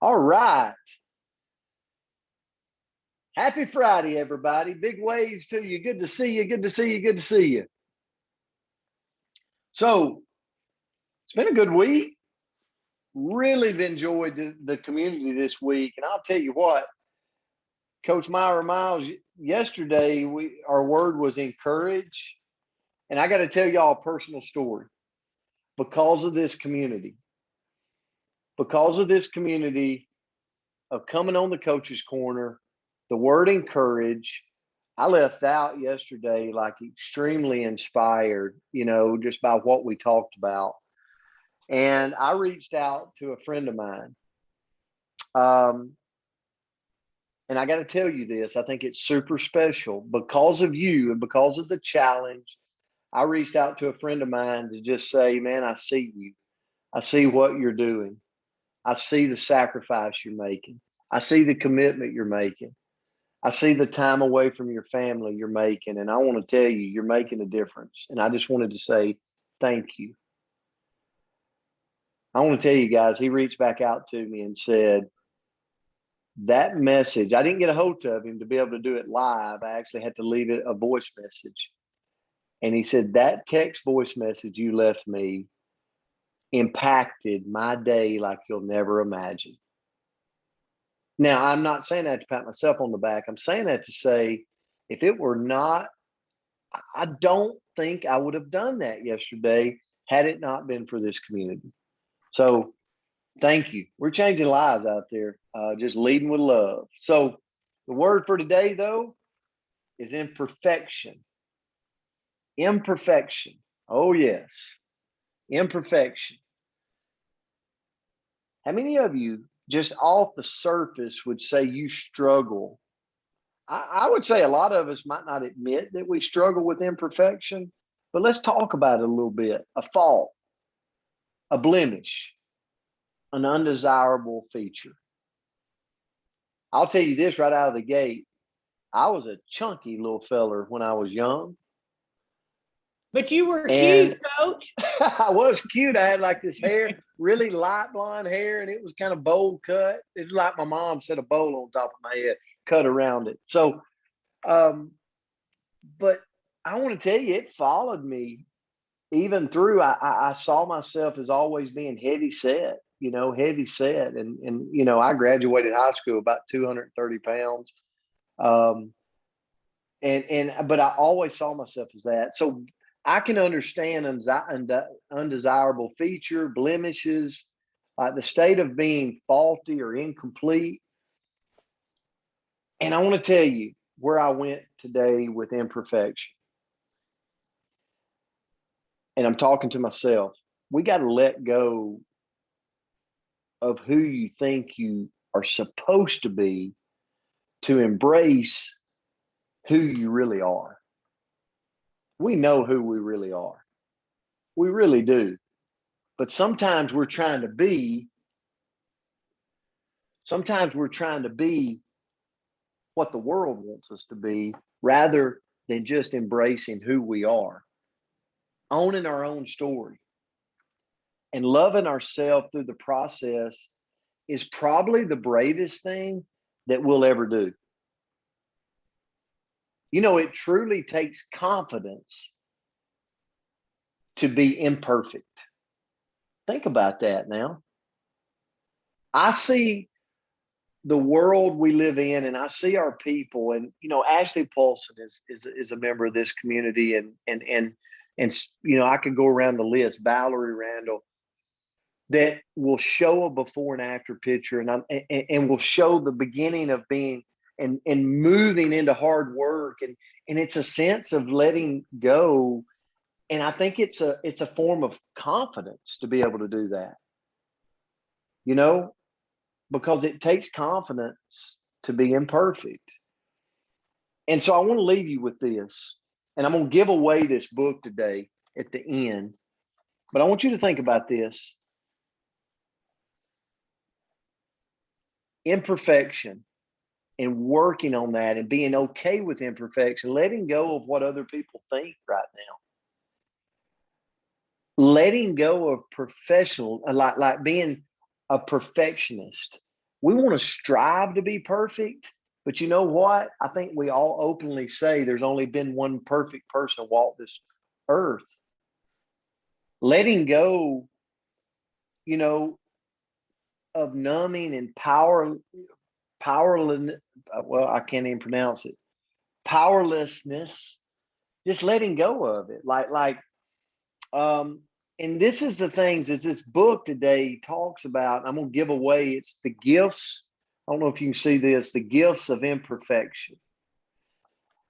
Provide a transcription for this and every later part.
All right. Happy Friday, everybody. Big waves to you. Good to see you. Good to see you. Good to see you. So it's been a good week. Really enjoyed the community this week. And I'll tell you what, Coach Myra Miles, yesterday our word was encourage. And I got to tell y'all a personal story because of this community. Because of this community of coming on the coach's corner, the word encourage, I left out yesterday like extremely inspired, just by what we talked about. And I reached out to a friend of mine. And I got to tell you this, I think it's super special because of you and because of the challenge. I reached out to a friend of mine to just say, man, I see you. I see what you're doing. I see the sacrifice you're making. I see the commitment you're making. I see the time away from your family you're making. And I want to tell you, you're making a difference. And I just wanted to say thank you. I want to tell you guys, he reached back out to me and said, that message, I didn't get a hold of him to be able to do it live. I actually had to leave it a voice message. And he said, that text voice message you left me impacted my day like you'll never imagine. Now, I'm not saying that to pat myself on the back. I'm saying that to say, if it were not, I don't think I would have done that yesterday had it not been for this community. So thank you. We're changing lives out there, just leading with love. So the word for today, though, is imperfection. Imperfection. Oh, yes. Imperfection. How many of you, just off the surface, would say you struggle? I would say a lot of us might not admit that we struggle with imperfection, but let's talk about it a little bit. A fault, a blemish, an undesirable feature. I'll tell you this right out of the gate. I was a chunky little feller when I was young. But you were cute, Coach. I was cute. I had like this hair, really light blonde hair, and it was kind of bowl cut. It's like my mom set a bowl on top of my head, cut around it. So, but I want to tell you, it followed me even through. I saw myself as always being heavy set, heavy set, and I graduated high school about 230 pounds. But I always saw myself as that. So I can understand undesirable feature, blemishes, the state of being faulty or incomplete. And I want to tell you where I went today with imperfection. And I'm talking to myself. We got to let go of who you think you are supposed to be to embrace who you really are. We know who we really are. We really do. But sometimes we're trying to be what the world wants us to be rather than just embracing who we are, owning our own story, and loving ourselves through the process is probably the bravest thing that we'll ever do. It truly takes confidence to be imperfect. Think about that now. I see the world we live in, and I see our people, and Ashley Paulson is a member of this community, and I could go around the list. Valerie Randall, that will show a before and after picture, and will show the beginning of being and moving into hard work, and it's a sense of letting go, and I think it's a form of confidence to be able to do that. Because it takes confidence to be imperfect. And so I want to leave you with this, and I'm going to give away this book today at the end, but I want you to think about this. Imperfection, and working on that and being okay with imperfection, letting go of what other people think right now. Letting go of professional, like being a perfectionist We want to strive to be perfect, but you know what? I think we all openly say there's only been one perfect person walk this earth. Letting go, you know, of numbing and powerless. Well, I can't even pronounce it. Powerlessness. Just letting go of it, and this is the things as this book today talks about. I'm going to give away. It's the gifts. I don't know if you can see this. The gifts of imperfection.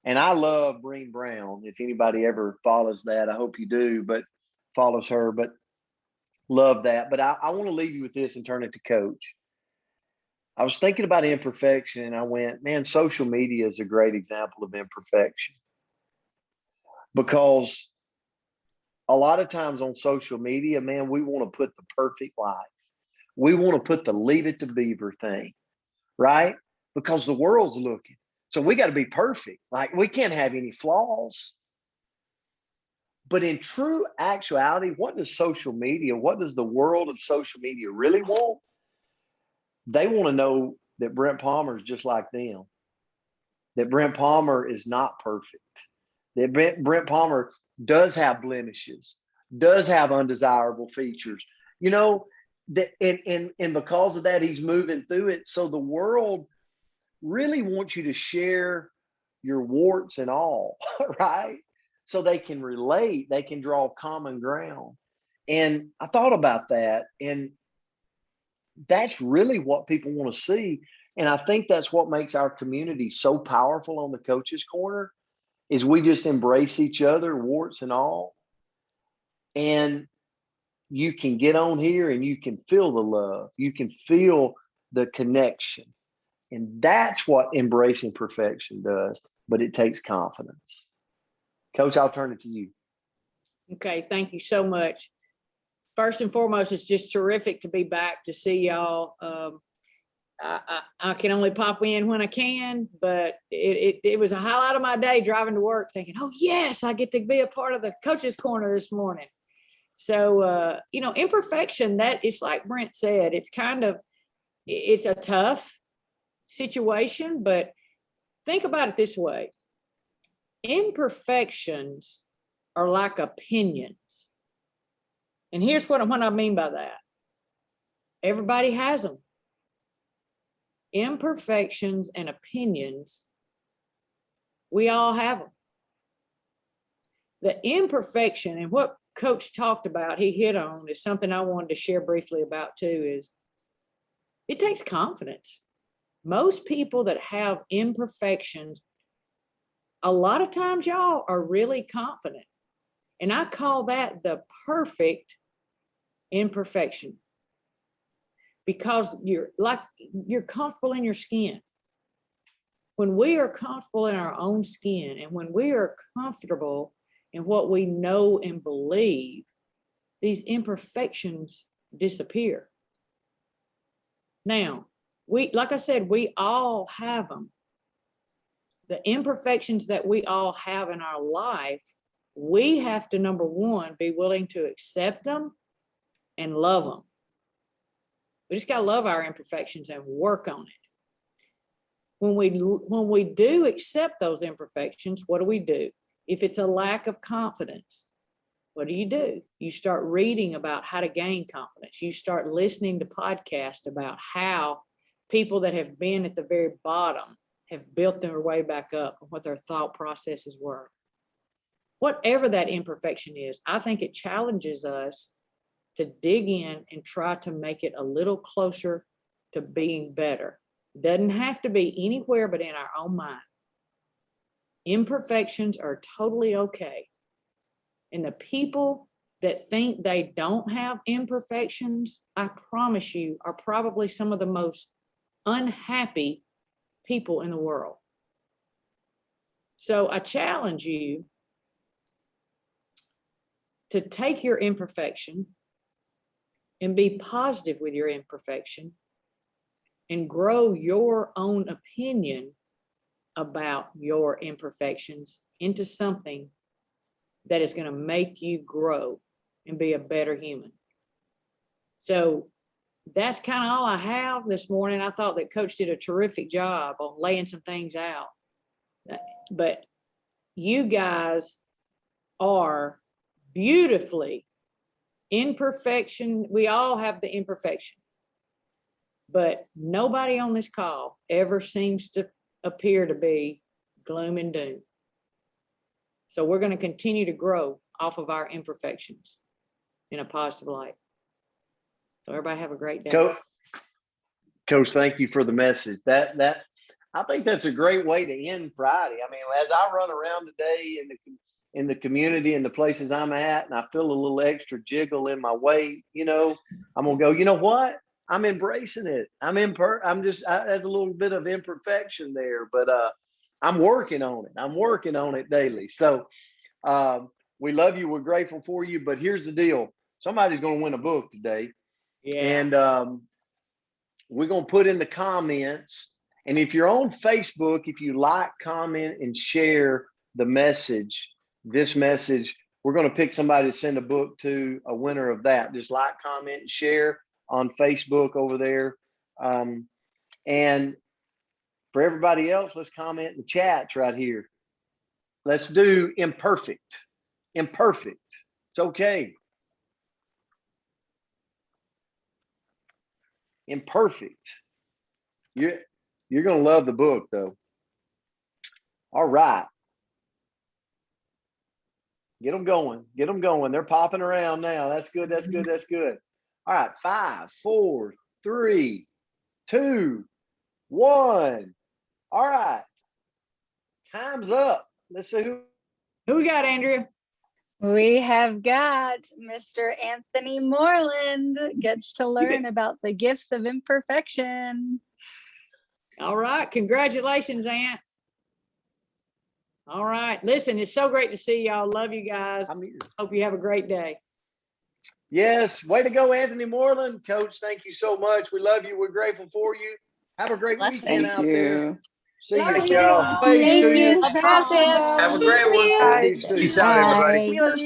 And I love Brene Brown. If anybody ever follows that, I hope you do. But follows her. But love that. But I want to leave you with this and turn it to Coach. I was thinking about imperfection, and I went, man, social media is a great example of imperfection. Because a lot of times on social media, man, we want to put the perfect life. We want to put the leave it to beaver thing, right? Because the world's looking. So we got to be perfect. Like, we can't have any flaws. But in true actuality, what does social media, what does the world of social media really want? They want to know that Brent Palmer is just like them, that Brent Palmer is not perfect, that Brent Palmer does have blemishes, does have undesirable features, you know, that, and because of that, he's moving through it. So the world really wants you to share your warts and all, right? So they can relate, they can draw common ground. And I thought about that, and that's really what people want to see. And I think that's what makes our community so powerful on the Coach's Corner is we just embrace each other, warts and all. And you can get on here and you can feel the love. You can feel the connection. And that's what embracing perfection does. But it takes confidence. Coach, I'll turn it to you. Okay, thank you so much. First and foremost, it's just terrific to be back to see y'all. I can only pop in when I can, but it was a highlight of my day driving to work thinking, oh, yes, I get to be a part of the Coach's Corner this morning. So, imperfection, that it's like Brent said, it's a tough situation, but think about it this way. Imperfections are like opinions. And here's what I mean by that. Everybody has them. Imperfections and opinions, we all have them. The imperfection and what Coach talked about, he hit on, is something I wanted to share briefly about too, is it takes confidence. Most people that have imperfections, a lot of times y'all are really confident. And I call that the perfect imperfection. Because you're comfortable in your skin. When we are comfortable in our own skin and when we are comfortable in what we know and believe, these imperfections disappear. Now, like I said, we all have them. The imperfections that we all have in our life, we have to, number one, be willing to accept them and love them. We just got to love our imperfections and work on it. When we do accept those imperfections, what do? If it's a lack of confidence, what do? You start reading about how to gain confidence. You start listening to podcasts about how people that have been at the very bottom have built their way back up and what their thought processes were. Whatever that imperfection is, I think it challenges us to dig in and try to make it a little closer to being better. Doesn't have to be anywhere but in our own mind. Imperfections are totally okay. And the people that think they don't have imperfections, I promise you, are probably some of the most unhappy people in the world. So I challenge you to take your imperfection and be positive with your imperfection and grow your own opinion about your imperfections into something that is going to make you grow and be a better human. So that's kind of all I have this morning. I thought that Coach did a terrific job on laying some things out. But you guys are beautifully imperfection. We all have the imperfection, but nobody on this call ever seems to appear to be gloom and doom. So we're going to continue to grow off of our imperfections in a positive light. So everybody have a great day. Coach, thank you for the message. That I think that's a great way to end Friday. I mean, as I run around today in the community and the places I'm at, and I feel a little extra jiggle in my weight, you know, I'm gonna go, you know what? I'm embracing it. I there's a little bit of imperfection there, but I'm working on it. I'm working on it daily. So we love you. We're grateful for you. But here's the deal. Somebody's gonna win a book today. Yeah. And we're going to put in the comments. And if you're on Facebook, if you like, comment, and share the message, this message, we're going to pick somebody to send a book to, a winner of that. Just like, comment, and share on Facebook over there. And for everybody else, let's comment in the chats right here. Let's do imperfect. Imperfect. It's okay. Imperfect. You're going to love the book, though. All right. Get them going. Get them going. They're popping around now. That's good. That's good. That's good. All right. 5, 4, 3, 2, 1. All right. Time's up. Let's see who we got, Andrea. We have got Mr. Anthony Moreland gets to learn about the gifts of imperfection. All right. Congratulations, Ant. All right. Listen, it's so great to see y'all. Love you guys. Hope you have a great day. Yes. Way to go, Anthony Moreland. Coach, thank you so much. We love you. We're grateful for you. Have a great weekend out there. See you, y'all. Thank you. you. Have a great one. Peace, Peace out, everybody.